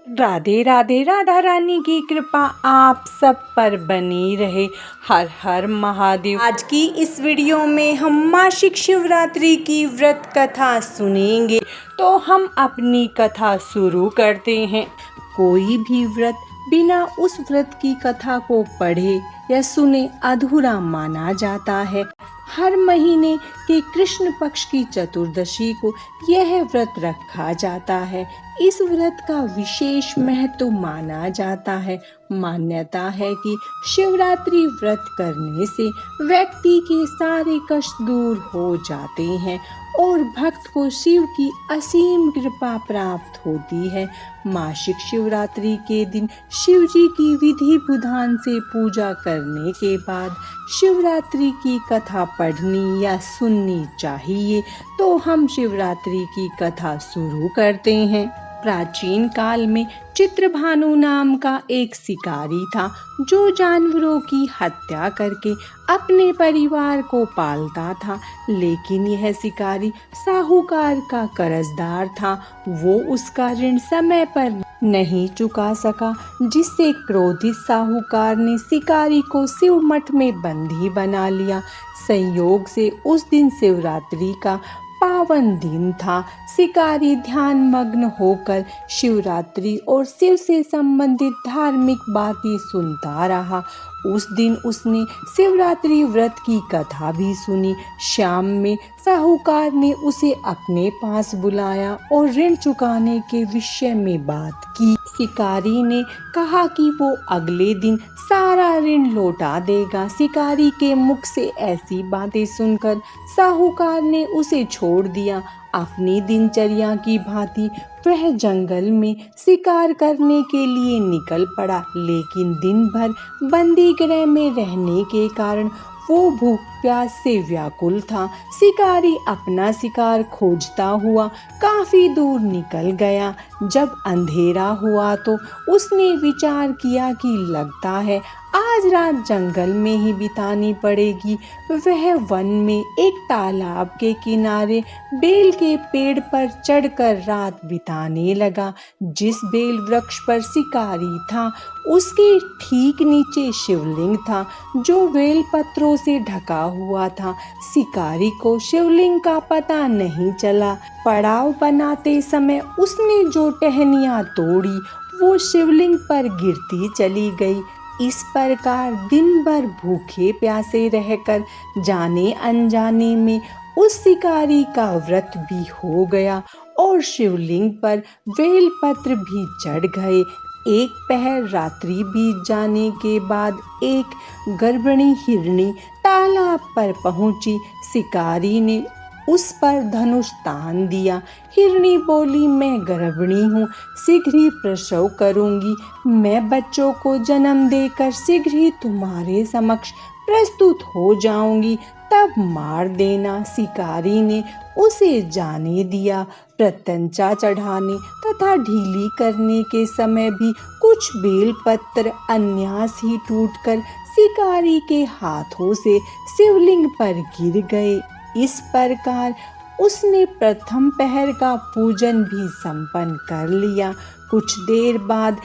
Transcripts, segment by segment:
राधे राधे। राधा रानी की कृपा आप सब पर बनी रहे। हर हर महादेव। आज की इस वीडियो में हम मासिक शिवरात्रि की व्रत कथा सुनेंगे। तो हम अपनी कथा शुरू करते हैं। कोई भी व्रत बिना उस व्रत की कथा को पढ़े या सुने अधूरा माना जाता है। हर महीने के कृष्ण पक्ष की चतुर्दशी को यह व्रत रखा जाता है। इस व्रत का विशेष महत्व माना जाता है। मान्यता है कि शिवरात्रि व्रत करने से व्यक्ति के सारे कष्ट दूर हो जाते हैं और भक्त को शिव की असीम कृपा प्राप्त होती है। मासिक शिवरात्रि के दिन शिव जी की विधि विधान से पूजा करने के बाद शिवरात्रि की कथा पढ़नी या सुननी चाहिए। तो हम शिवरात्रि की कथा शुरू करते हैं। प्राचीन काल में चित्रभानु नाम का एक शिकारी था जो जानवरों की हत्या करके अपने परिवार को पालता था। लेकिन यह शिकारी साहूकार का कर्जदार था। वो उसका ऋण समय पर नहीं चुका सका, जिससे क्रोधित साहूकार ने शिकारी को शिव मठ में बंदी बना लिया। संयोग से उस दिन शिवरात्रि का पावन दिन था। शिकारी ध्यान मग्न होकर शिवरात्रि और शिव से संबंधित धार्मिक बातें सुनता रहा। उस दिन उसने शिवरात्रि व्रत की कथा भी सुनी। शाम में साहूकार ने उसे अपने पास बुलाया और ऋण चुकाने के विषय में बात की। शिकारी ने कहा कि वो अगले दिन सारा ऋण लौटा देगा। शिकारी के मुख से ऐसी बातें सुनकर साहूकार ने उसे छोड़ दिया। अपनी दिनचर्या की भांति वह जंगल में शिकार करने के लिए निकल पड़ा। लेकिन दिन भर बंदी गृह में रहने के कारण वो भूख प्यास से व्याकुल था। शिकारी अपना शिकार खोजता हुआ काफी दूर निकल गया। जब अंधेरा हुआ तो उसने विचार किया कि लगता है आज रात जंगल में ही बितानी पड़ेगी। वह वन में एक तालाब के किनारे बेल के पेड़ पर चढ़कर रात बिताने लगा। जिस बेल वृक्ष पर शिकारी था उसके ठीक नीचे शिवलिंग था जो बेल पत्रों से ढका हुआ था। शिकारी को शिवलिंग का पता नहीं चला। पड़ाव बनाते समय उसने जो टहनियाँ तोड़ी वो शिवलिंग पर गिरती चली गई। इस प्रकार दिन भर भूखे प्यासे रहकर जाने अनजाने में उस शिकारी का व्रत भी हो गया और शिवलिंग पर बेलपत्र भी चढ़ गए। एक पहर रात्रि बीत जाने के बाद एक गर्भिणी हिरनी तालाब पर पहुंची। शिकारी ने उस पर धनुष तान दिया। हिरनी बोली, मैं गर्भिणी हूँ, शीघ्र ही प्रसव करूंगी। मैं बच्चों को जन्म देकर शीघ्र ही तुम्हारे समक्ष प्रस्तुत हो जाऊंगी, तब मार देना। शिकारी ने उसे जाने दिया। प्रत्यंचा चढ़ाने तथा ढीली करने के समय भी कुछ बेलपत्र अन्यास ही टूटकर शिकारी के हाथों से शिवलिंग पर गिर गए। इस प्रकार उसने प्रथम पहर का पूजन भी संपन्न कर लिया। कुछ देर बाद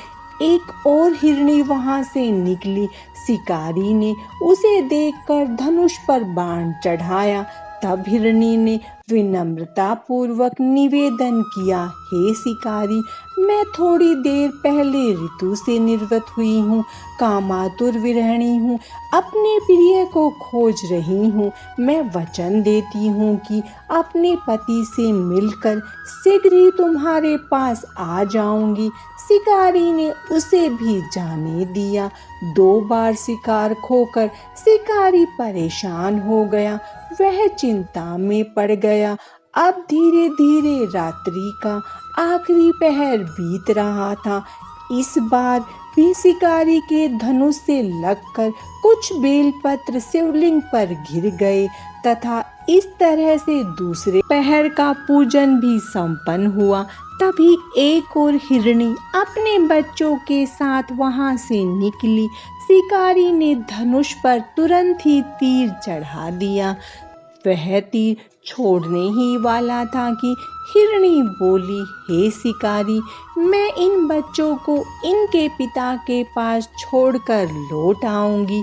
एक और हिरनी वहां से निकली। शिकारी ने उसे देखकर धनुष पर बाण चढ़ाया। तब हिरनी ने विनम्रता पूर्वक निवेदन किया, हे शिकारी, मैं थोड़ी देर पहले ऋतु से निर्गत हुई हूँ, कामातुर विरहिणी हूँ, अपने प्रिय को खोज रही हूँ। मैं वचन देती हूँ कि अपने पति से मिलकर शीघ्र ही तुम्हारे पास आ जाऊंगी। शिकारी ने उसे भी जाने दिया। 2 बार शिकार खोकर शिकारी परेशान हो गया। वह चिंता में पड़ गया। अब धीरे धीरे रात्रि का आखिरी पहर बीत रहा था। इस बार भी शिकारी के धनुष से लगकर कुछ बेलपत्र शिवलिंग पर गिर गए तथा इस तरह से दूसरे पहर का पूजन भी संपन्न हुआ। तभी एक और हिरनी अपने बच्चों के साथ वहां से निकली। शिकारी ने धनुष पर तुरंत ही तीर चढ़ा दिया। वह तीर छोड़ने ही वाला था कि हिरणी बोली, हे शिकारी, मैं इन बच्चों को इनके पिता के पास छोड़कर लौट आऊंगी।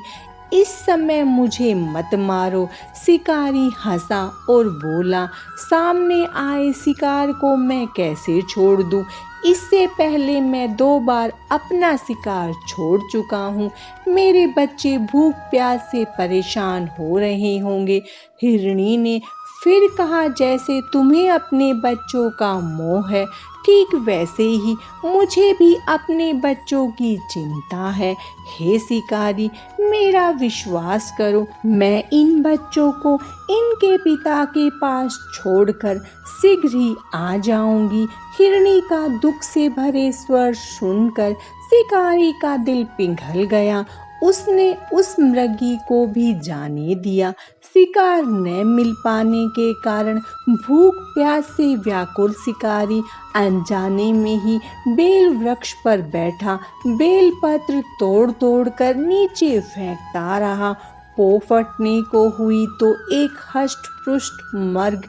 इस समय मुझे मत मारो। शिकारी हंसा और बोला, सामने आए शिकार को मैं कैसे छोड़ दूं? इससे पहले मैं 2 बार अपना शिकार छोड़ चुका हूँ। मेरे बच्चे भूख प्यास से परेशान हो रहे होंगे। हिरणी ने फिर कहा, जैसे तुम्हें अपने बच्चों का मोह है, ठीक वैसे ही मुझे भी अपने बच्चों की चिंता है। हे शिकारी, मेरा विश्वास करो, मैं इन बच्चों को इनके पिता के पास छोड़कर शीघ्र ही आ जाऊंगी। हिरणी का दुख से भरे स्वर सुनकर शिकारी का दिल पिघल गया। उसने उस मृगी को भी जाने दिया। शिकार न मिल पाने के कारण भूख प्यास से व्याकुल शिकारी अनजाने में ही बेल वृक्ष पर बैठा बेल पत्र तोड़ तोड़ कर नीचे फेंकता रहा। पो फटने को हुई तो एक हष्ट पुष्ट मर्ग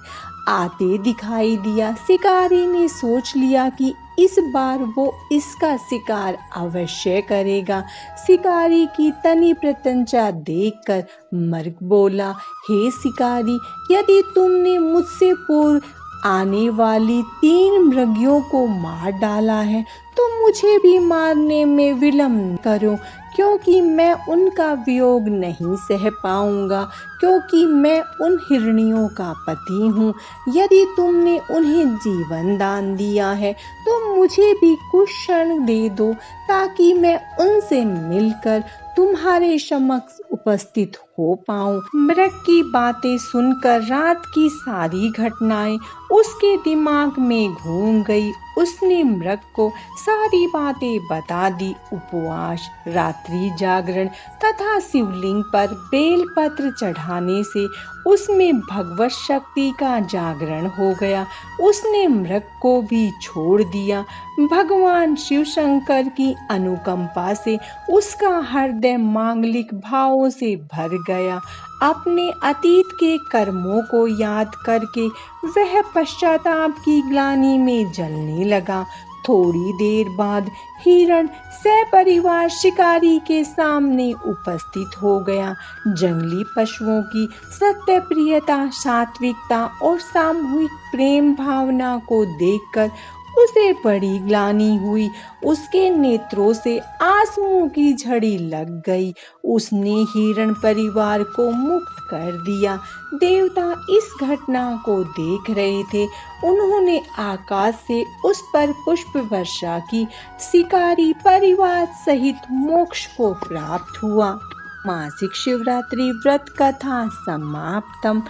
आते दिखाई दिया। शिकारी ने सोच लिया कि इस बार वो इसका शिकार अवश्य करेगा। शिकारी की तनी प्रत्यंचा देखकर मर्ग बोला, हे शिकारी, यदि तुमने मुझसे पूर्व आने वाली 3 मृगियों को मार डाला है तो मुझे भी मारने में विलंब करो, क्योंकि मैं उनका वियोग नहीं सह पाऊंगा, क्योंकि मैं उन हिरनियों का पति हूँ। यदि तुमने उन्हें जीवन दान दिया है तो मुझे भी कुछ क्षण दे दो, ताकि मैं उनसे मिलकर तुम्हारे समक्ष उपस्थित हो पाऊं। मृग की बातें सुनकर रात की सारी घटनाएं उसके दिमाग में घूम गई। उसने मृग को सारी बातें बता दी। उपवास, रात्रि जागरण तथा शिवलिंग पर बेलपत्र चढ़ाने से उसमें भगवत शक्ति का जागरण हो गया। उसने मृग को भी छोड़ दिया। भगवान शिव शंकर की अनुकंपा से उसका हृदय मांगलिक भावों से भर गया। अपने अतीत के कर्मों को याद करके वह पश्चाताप की ग्लानि में जलने लगा। थोड़ी देर बाद हिरण सपरिवार शिकारी के सामने उपस्थित हो गया। जंगली पशुओं की सत्य प्रियता, सात्विकता और सामूहिक प्रेम भावना को देखकर उसे बड़ी ग्लानि हुई। उसके नेत्रों से आंसुओं की झड़ी लग गई। उसने हिरण परिवार को मुक्त कर दिया। देवता इस घटना को देख रहे थे। उन्होंने आकाश से उस पर पुष्प वर्षा की। शिकारी परिवार सहित मोक्ष को प्राप्त हुआ। मासिक शिवरात्रि व्रत कथा समाप्तम।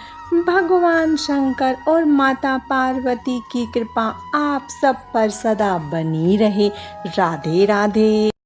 भगवान शंकर और माता पार्वती की कृपा आप सब पर सदा बनी रहे। राधे राधे।